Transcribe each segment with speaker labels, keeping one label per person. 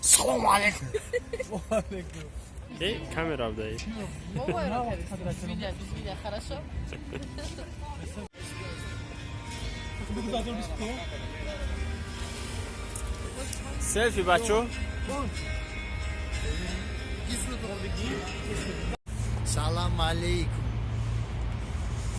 Speaker 1: Салом алейкум.
Speaker 2: Эй, камера вдай.
Speaker 3: Хорошо?
Speaker 2: Селфи, бачо.
Speaker 1: Салам алейкум.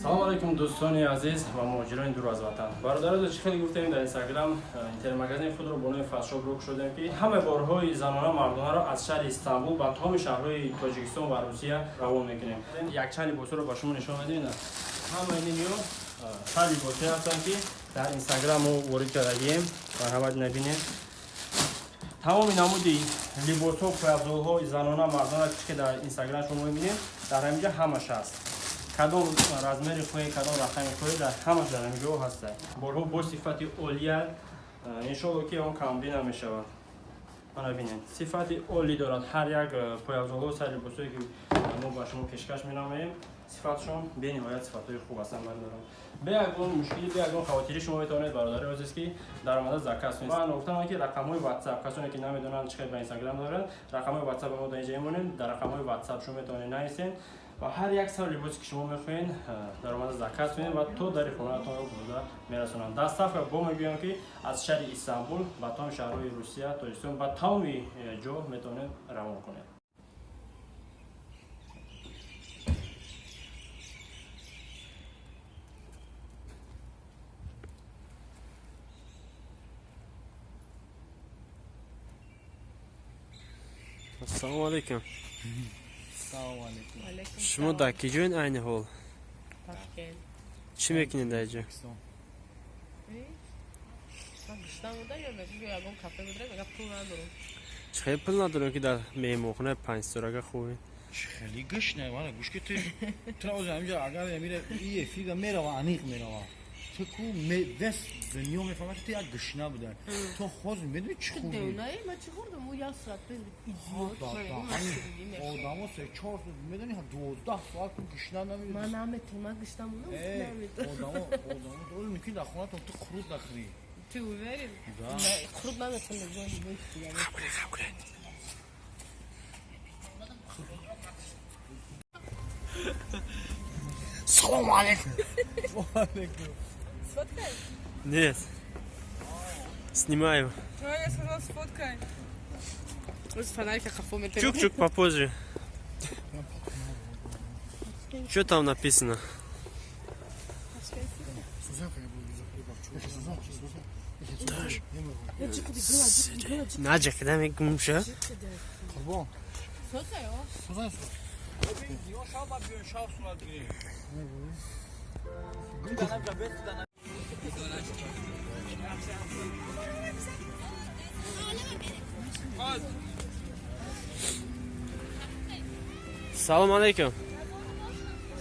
Speaker 2: салом алейкум дӯстони азиз ва муҳоҷирони дур аз ватан. Бародаро чӣ хеле гуфтем дар инстаграм интернет-магазини худро бо номи фастшоп рух шудем ки ҳама борҳои занона мардонаро аз шаҳри Истанбул ба тамоми шаҳрҳои Тоҷикистон ва Русия равон мекунем. Якчанд либосро ба шумо нишон медиҳем. Ҳама инҳо сар либоси ҳастанд ки дар инстаграм мо ворид кардагием. Марҳамат набинем. Тамоми намуди либосҳо, пояфзолҳои занона мардона ки дар инстаграм шумо мебинем, дар ҳаминҷа ҳамаш ҳаст. Кадом размери хоҳед, кадом рақами хоҳед, дар ҳамаш дар ҳаминҷо ҳаста. Борҳо бо сифати олия, иншоалло ки он камбин намешавад. Мана бинед. Сифати оли дорад ҳар як пояфзолҳо, сар либосҳое ки мо ба шумо пешкаш менамоем. Сифатшон бениҳоят сифатҳои хуб ҳастанд бародарон. Бе ягон мушкили, бе ягон хавотири шумо метавонед бародари азиз ки дар омада заказ кунед. Ман гуфтам ки рақамҳои WhatsApp, касоне ки намедонанд чӣ ба Instagram доранд, рақамҳои WhatsApp мо дар инҷа монем, дар рақамҳои WhatsApp шумо метавонед нависед ва ҳар як сар либосе ки шумо мехоҳед дар омада заказ кунед ва то дари хонаатонро бурда мерасонанд. Дастафка бо мегӯям ки аз шаҳри Истанбул ба тамоми шаҳрҳои Русия, Тоҷикистон ба тамоми ҷо метавонед равон кунед. Ассалому алейкум.
Speaker 1: Салом алейкум.
Speaker 2: Шумо дар ки ҷоин айни ҳол?
Speaker 3: Ташкент.
Speaker 2: Чӣ мекунед дар ҷо?
Speaker 3: Ман гӯштам будам ё мегӯ ягон кафе будем, мега пул надорам.
Speaker 2: Чӣ хеле пул надорем ки дар меҳмонхонаи панҷстарага хубем?
Speaker 1: خیلی گشنه ولی گوش که تو از همینجا اگر میره این فیگا میره و عمیق میره تو کو دست دنیا میفهمه که تو یک گشنه بوده تو خود میدونی چی خوبی
Speaker 3: نه من چی خوردم او یک ساعت ایدیوت
Speaker 1: آدم ها 3-4 میدونی 12 ساعت تو گشنه نمیره
Speaker 3: من نمیتونم من گشتم اونم نمیتونم
Speaker 1: آدم دول میکنی در خونه تو خرود نخری
Speaker 3: تو بریم خرود نمیتونم بگویم
Speaker 1: салом алейкум
Speaker 4: Сфоткай.
Speaker 2: Нет. Снимаю.
Speaker 4: Ну, я сказала, сфоткай.
Speaker 3: Вот фонарика хафуме.
Speaker 2: Чук-чук попозже. Что там написано? Наджа, когда мы гумша? Салом алейкум.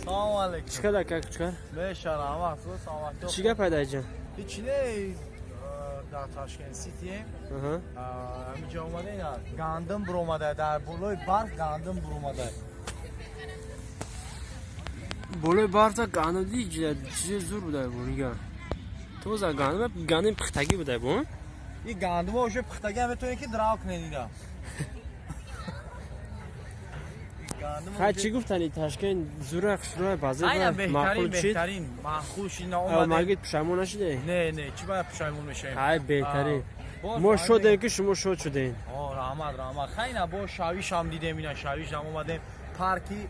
Speaker 1: салом алейкум
Speaker 2: Чикада как чикар?
Speaker 1: бешарам афсус амато
Speaker 2: Чига пайда ҷа?
Speaker 1: ичне дар Ташкент сити ҳаминҷа омадем гандум буромада дар болои барф гандум буромада
Speaker 2: Болои барфа гандум диҷа чизе зур будай борига. Тоза гандум пихтагӣ будай бо?
Speaker 1: ин гандума уже пихтагӣ метавонед ки драв кунед ида
Speaker 2: Хай чӣ гуфтани Ташкент зура хушрӯи баъзе маъқул чид?
Speaker 1: беҳтарин маъқул шид
Speaker 2: Магид пушаймон нашидем?
Speaker 1: не чӣ бояд пушаймон мешавем
Speaker 2: Хай беҳтарин. Мо шодем ки шумо шод шудем.
Speaker 1: раҳмат хайна бо шавишам дидем ина шавишам омадем парки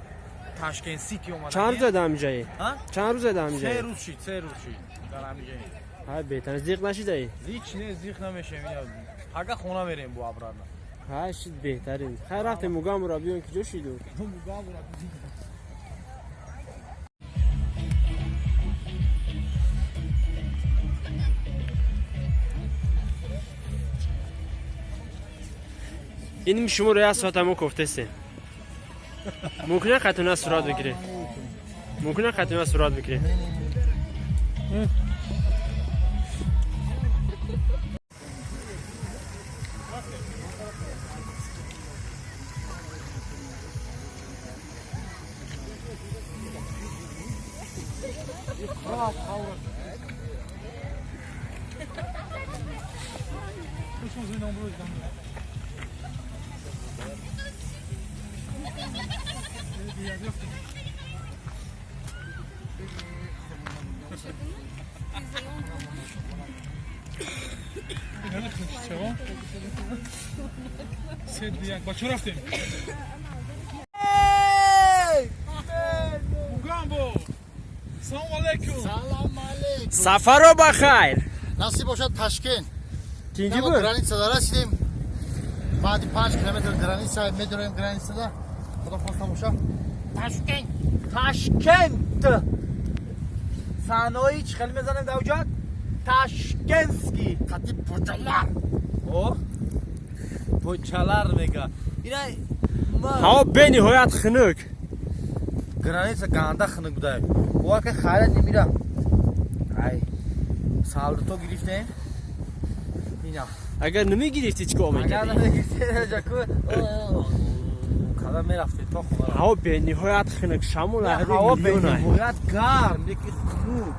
Speaker 1: Ташкент сити омадем
Speaker 2: Чанд рӯз дар ҳамиҷаи? Чанд рӯз дар ҳамиҷаи?
Speaker 1: 3 рӯз шид дар ҳамиҷаи
Speaker 2: Хай беҳтарин зиқ нашидаи?
Speaker 1: зич не зиқ намешавем ага хона мерем бо абрарна
Speaker 2: Хай шид беҳтарин. Хай рафтем мугам мураббиён ки ҷо шиду. ин шуморо як соата мо кофтестем. Мумкина хатуна сурат бигире. Мумкина хатуна сурат бигире.
Speaker 5: با چه رفتیم؟ بگم سلام علیکم.
Speaker 6: سلام علیکم.
Speaker 2: سفر رو بخیر.
Speaker 6: نصیب باشد تشکن.
Speaker 2: Ikinci
Speaker 6: ما
Speaker 2: bu.
Speaker 6: گرانیتسا رسیدیم. بعد 5 کیلومتر گرانیتسا میدونیم گرانیتسا. خدا خواستم باشم. تشکن.
Speaker 1: تاشکند صنایع چی خیلی میزنه دوجات تاشکنسکی
Speaker 6: خطیب پوچالار.
Speaker 1: او پوچالار میگه اینا ما
Speaker 2: Hava به نهایت خنک.
Speaker 1: گرانیت گاندا خنک بوده او که خیلی نمیره ای سال تو گرفتیم اینا
Speaker 2: اگر نمیگیرفتی چیکار
Speaker 1: اگر
Speaker 2: میکردی؟
Speaker 1: نمیگرفتی جاکو کلا میرفتی تو خدا
Speaker 2: هوا به نهایت خنک شامل
Speaker 1: هوا به نهایت گرم یکی خنک